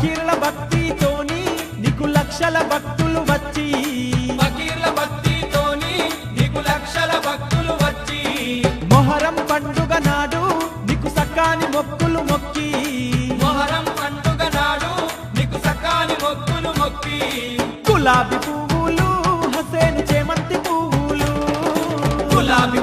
ఫకీర్ల భక్తితోని నీకు లక్షల భక్తులు వచ్చి ఫకీర్ల భక్తితోని నీకు లక్షల భక్తులు వచ్చి మొహరం పండుగ నాడు నీకు సకాని మొక్కులు మొక్కి మొహరం పండుగ నాడు నీకు సకాని మొక్కులు మొక్కి గులాబీ పువ్వులు హసేన్ చేమంతి పువ్వులు గులాబీ